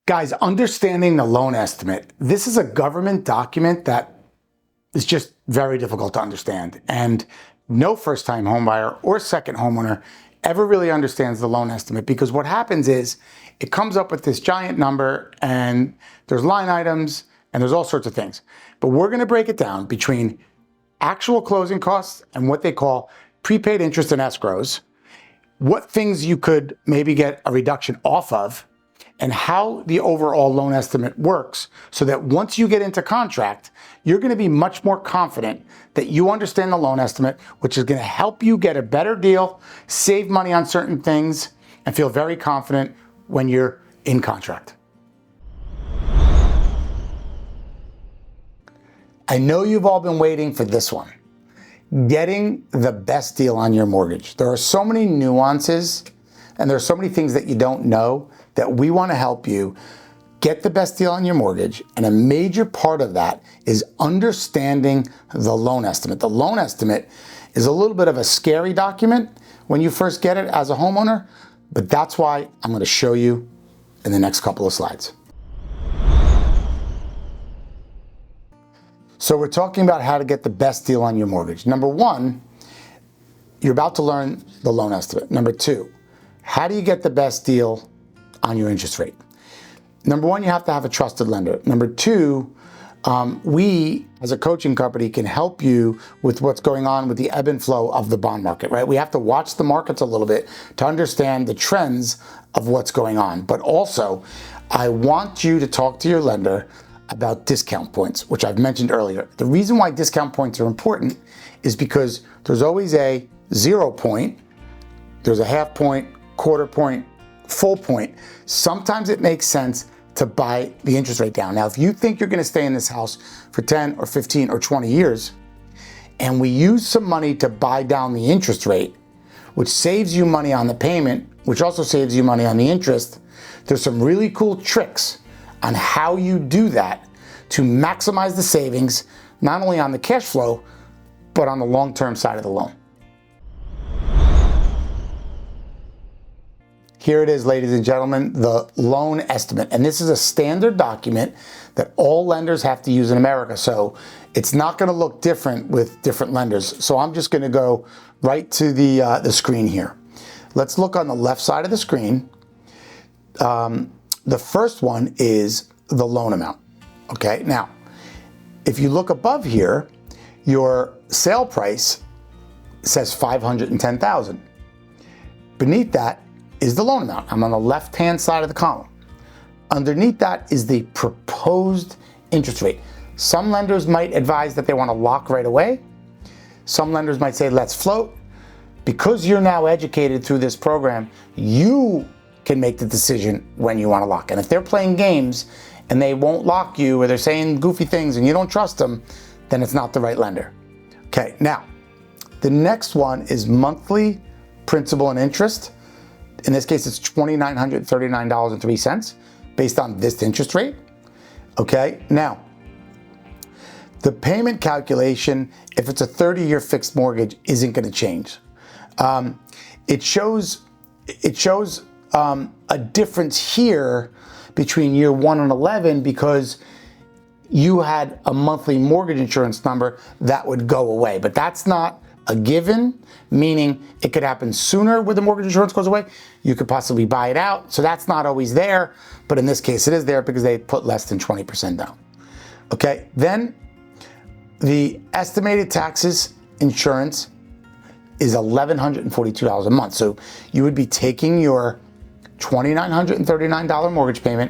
Guys, understanding the loan estimate. This is a government document that is just very difficult to understand. And no first-time homebuyer or second homeowner ever really understands the loan estimate, because what happens is it comes up with this giant number and there's line items and there's all sorts of things. But we're going to break it down between actual closing costs and what they call prepaid interest and escrows, what things you could maybe get a reduction off of, and how the overall loan estimate works, so that once you get into contract, you're going to be much more confident that you understand the loan estimate, which is going to help you get a better deal, save money on certain things, and feel very confident when you're in contract. I know you've all been waiting for this one. Getting the best deal on your mortgage. There are so many nuances and there are so many things that you don't know that we want to help you get the best deal on your mortgage. And a major part of that is understanding the loan estimate. The loan estimate is a little bit of a scary document when you first get it as a homeowner, but that's why I'm going to show you in the next couple of slides. So we're talking about how to get the best deal on your mortgage. Number one, you're about to learn the loan estimate. Number two, how do you get the best deal on your interest rate? Number one, you have to have a trusted lender. Number two, we as a coaching company can help you with what's going on with the ebb and flow of the bond market, right? We have to watch the markets a little bit to understand the trends of what's going on. But also, I want you to talk to your lender about discount points, which I've mentioned earlier. The reason why discount points are important is because there's always a 0 point, there's a half point, quarter point, full point. Sometimes it makes sense to buy the interest rate down. Now, if you think you're going to stay in this house for 10 or 15 or 20 years, and we use some money to buy down the interest rate, which saves you money on the payment, which also saves you money on the interest, there's some really cool tricks on how you do that to maximize the savings, not only on the cash flow, but on the long-term side of the loan. Here it is, ladies and gentlemen, the loan estimate. And this is a standard document that all lenders have to use in America. So it's not going to look different with different lenders. So I'm just going to go right to the screen here. Let's look on the left side of the screen. The first one is the loan amount. Okay, now, if you look above here, your sale price says $510,000. Beneath that is the loan amount. I'm on the left-hand side of the column. Underneath that is the proposed interest rate. Some lenders might advise that they want to lock right away. Some lenders might say, let's float. Because you're now educated through this program, you can make the decision when you want to lock. And if they're playing games and they won't lock you, or they're saying goofy things and you don't trust them, then it's not the right lender. Okay, now, the next one is monthly principal and interest. In this case, it's $2,939.03 based on this interest rate. Okay, now, the payment calculation, if it's a 30-year fixed mortgage, isn't going to change. It shows a difference here between year 1 and 11 because you had a monthly mortgage insurance number that would go away. But that's not a given, meaning it could happen sooner where the mortgage insurance goes away. You could possibly buy it out. So that's not always there. But in this case, it is there because they put less than 20% down. Okay, then the estimated taxes insurance is $1,142 a month. So you would be taking your $2,939 mortgage payment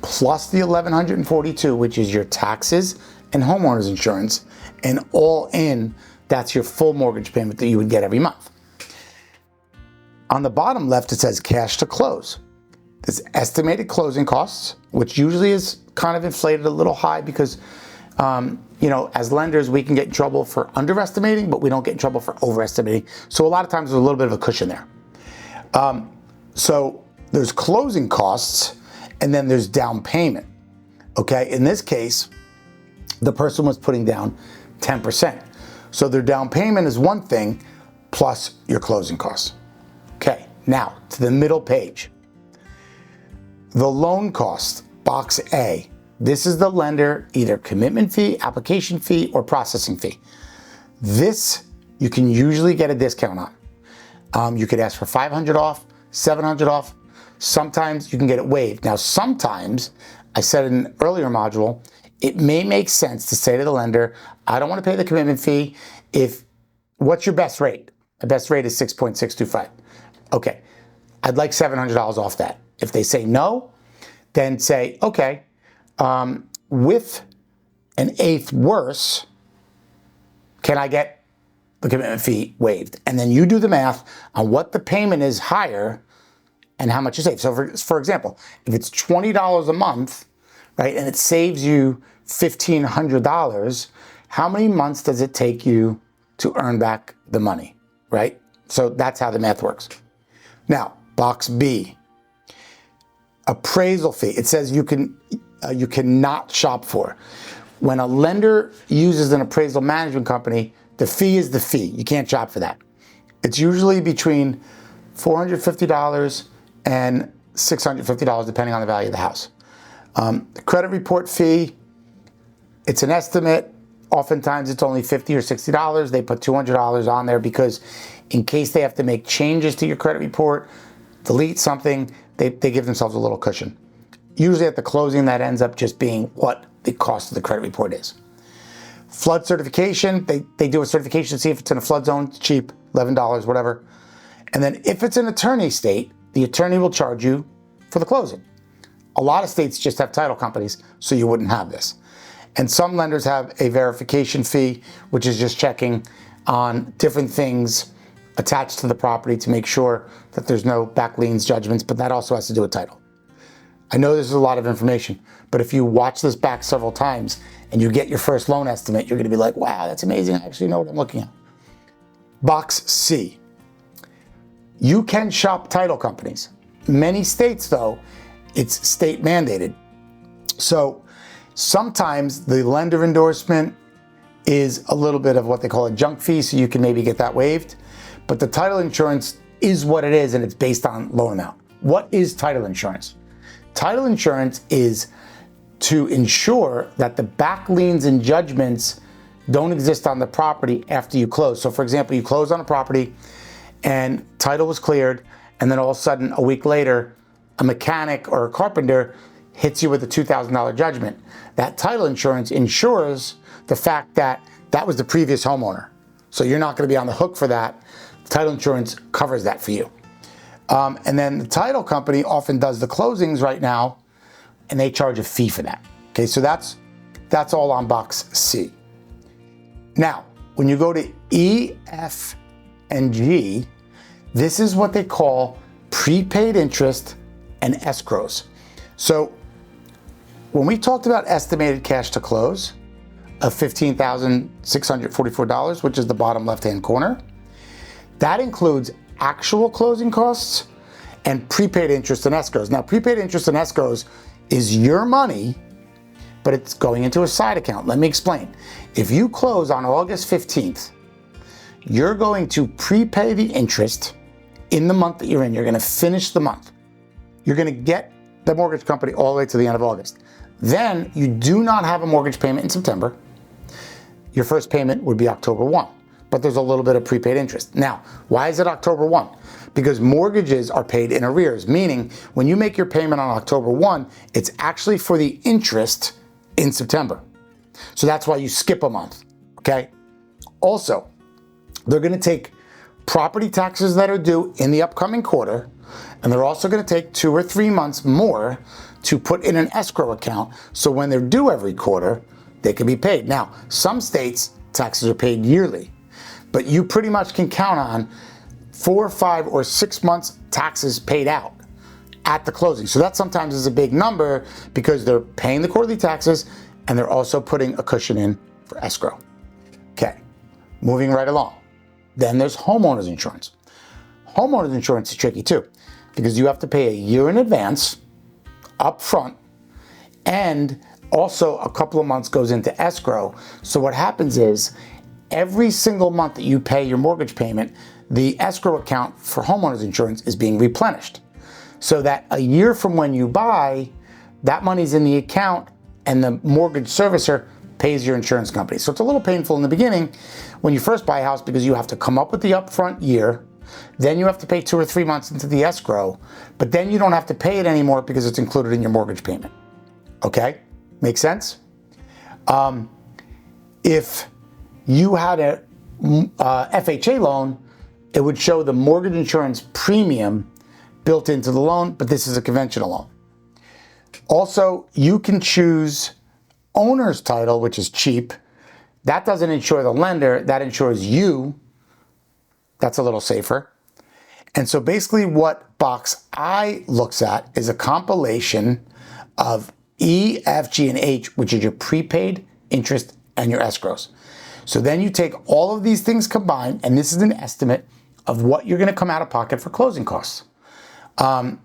plus the $1,142, which is your taxes and homeowners insurance, and all in, that's your full mortgage payment that you would get every month. On the bottom left, it says cash to close. There's estimated closing costs, which usually is kind of inflated a little high because as lenders, we can get in trouble for underestimating, but we don't get in trouble for overestimating. So a lot of times there's a little bit of a cushion there. So there's closing costs, and then there's down payment. Okay, in this case, the person was putting down 10%. So their down payment is one thing, plus your closing costs. Okay, now to the middle page. The loan cost, box A. This is the lender, either commitment fee, application fee, or processing fee. This you can usually get a discount on. You could ask for $500 off, $700 off. Sometimes you can get it waived. Now, sometimes, I said in an earlier module, it may make sense to say to the lender, I don't want to pay the commitment fee. What's your best rate? The best rate is 6.625. Okay, I'd like $700 off that. If they say no, then say, okay, with an eighth worse, can I get the commitment fee waived? And then you do the math on what the payment is higher and how much you save. So for example, if it's $20 a month, right, and it saves you $1,500, how many months does it take you to earn back the money, right? So that's how the math works. Now, box B, appraisal fee. It says you cannot shop for. When a lender uses an appraisal management company, the fee is the fee. You can't shop for that. It's usually between $450 and $650, depending on the value of the house. The credit report fee, it's an estimate. Oftentimes it's only $50 or $60. They put $200 on there because in case they have to make changes to your credit report, delete something, they give themselves a little cushion. Usually at the closing, that ends up just being what the cost of the credit report is. Flood certification, they do a certification to see if it's in a flood zone. It's cheap, $11, whatever. And then if it's an attorney state, the attorney will charge you for the closing. A lot of states just have title companies, so you wouldn't have this. And some lenders have a verification fee, which is just checking on different things attached to the property to make sure that there's no back liens, judgments, but that also has to do with title. I know this is a lot of information, but if you watch this back several times and you get your first loan estimate, you're gonna be like, wow, that's amazing, I actually know what I'm looking at. Box C, you can shop title companies. Many states though, it's state mandated. So sometimes the lender endorsement is a little bit of what they call a junk fee, so you can maybe get that waived. But the title insurance is what it is, and it's based on loan amount. What is title insurance? Title insurance is to ensure that the back liens and judgments don't exist on the property after you close. So for example, you close on a property and title was cleared, and then all of a sudden, a week later, a mechanic or a carpenter hits you with a $2,000 judgment. That title insurance ensures the fact that that was the previous homeowner. So you're not gonna be on the hook for that. Title insurance covers that for you. And then the title company often does the closings right now, and they charge a fee for that. Okay, so that's all on box C. Now, when you go to E, F, and G, this is what they call prepaid interest and escrows. So when we talked about estimated cash to close of $15,644, which is the bottom left-hand corner, that includes actual closing costs and prepaid interest and escrows. Now, prepaid interest and escrows is your money, but it's going into a side account. Let me explain. If you close on August 15th, you're going to prepay the interest in the month that you're in. You're going to finish the month. You're going to get the mortgage company all the way to the end of August. Then you do not have a mortgage payment in September. Your first payment would be October 1, but there's a little bit of prepaid interest. Now, why is it October 1? Because mortgages are paid in arrears, meaning when you make your payment on October 1, it's actually for the interest in September. So that's why you skip a month, okay? Also, they're gonna take property taxes that are due in the upcoming quarter, and they're also gonna take 2 or 3 months more to put in an escrow account, so when they're due every quarter, they can be paid. Now, some states, taxes are paid yearly, but you pretty much can count on 4, 5, or 6 months taxes paid out at the closing. So that sometimes is a big number because they're paying the quarterly taxes and they're also putting a cushion in for escrow. Okay, moving right along. Then there's homeowners insurance. Homeowners insurance is tricky too because you have to pay a year in advance up front, and also a couple of months goes into escrow. So what happens is every single month that you pay your mortgage payment, the escrow account for homeowners insurance is being replenished. so that a year from when you buy, that money's in the account and the mortgage servicer pays your insurance company. So it's a little painful in the beginning when you first buy a house because you have to come up with the upfront year, then you have to pay 2 or 3 months into the escrow, but then you don't have to pay it anymore because it's included in your mortgage payment. Okay? Make sense? If you had a FHA loan, it would show the mortgage insurance premium built into the loan, but this is a conventional loan. Also, you can choose owner's title, which is cheap. That doesn't insure the lender, that insures you. That's a little safer. And so basically what Box I looks at is a compilation of E, F, G, and H, which is your prepaid, interest, and your escrows. So then you take all of these things combined, and this is an estimate of what you're gonna come out of pocket for closing costs. And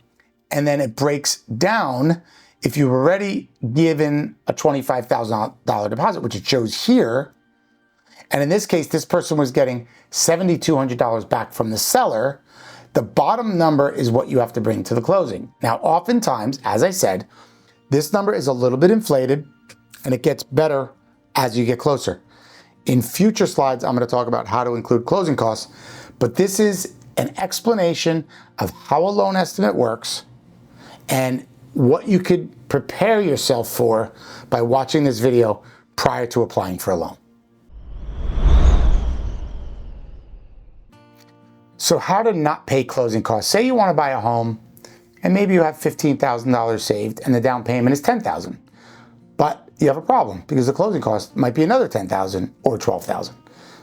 then it breaks down if you've already given a $25,000 deposit, which it shows here. And in this case, this person was getting $7,200 back from the seller. The bottom number is what you have to bring to the closing. Now, oftentimes, as I said, this number is a little bit inflated and it gets better as you get closer. In future slides, I'm going to talk about how to include closing costs, but this is an explanation of how a loan estimate works and what you could prepare yourself for by watching this video prior to applying for a loan. So how to not pay closing costs. Say you want to buy a home and maybe you have $15,000 saved and the down payment is $10,000, but you have a problem because the closing cost might be another $10,000 or $12,000.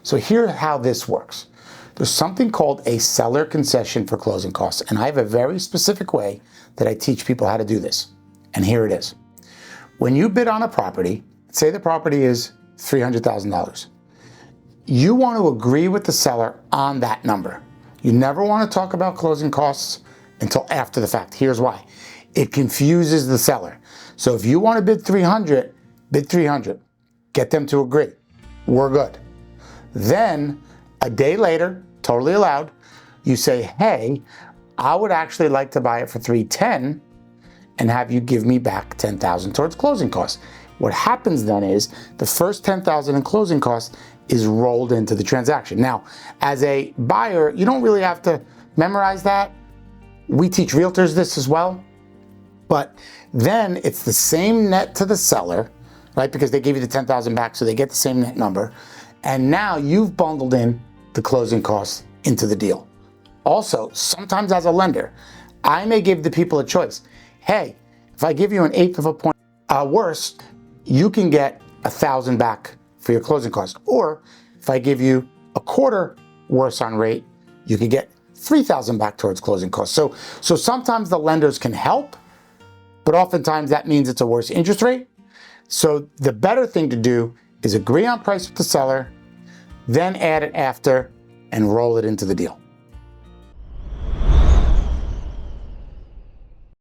So here's how this works. There's something called a seller concession for closing costs, and I have a very specific way that I teach people how to do this. And here it is. When you bid on a property, say the property is $300,000, you want to agree with the seller on that number. You never want to talk about closing costs until after the fact. Here's why. It confuses the seller. So if you want to bid 300, bid 300. Get them to agree. We're good. Then a day later, totally allowed, you say, hey, I would actually like to buy it for 310 and have you give me back 10,000 towards closing costs. What happens then is the first 10,000 in closing costs is rolled into the transaction. Now, as a buyer, you don't really have to memorize that. We teach realtors this as well, but then it's the same net to the seller, right? Because they gave you the 10,000 back, so they get the same net number. And now you've bundled in the closing costs into the deal. Also, sometimes as a lender, I may give the people a choice. Hey, if I give you an eighth of a point worse, you can get 1,000 back for your closing costs. Or if I give you a quarter worse on rate, you can get 3,000 back towards closing costs. So sometimes the lenders can help, but oftentimes that means it's a worse interest rate. So the better thing to do is agree on price with the seller, then add it after and roll it into the deal.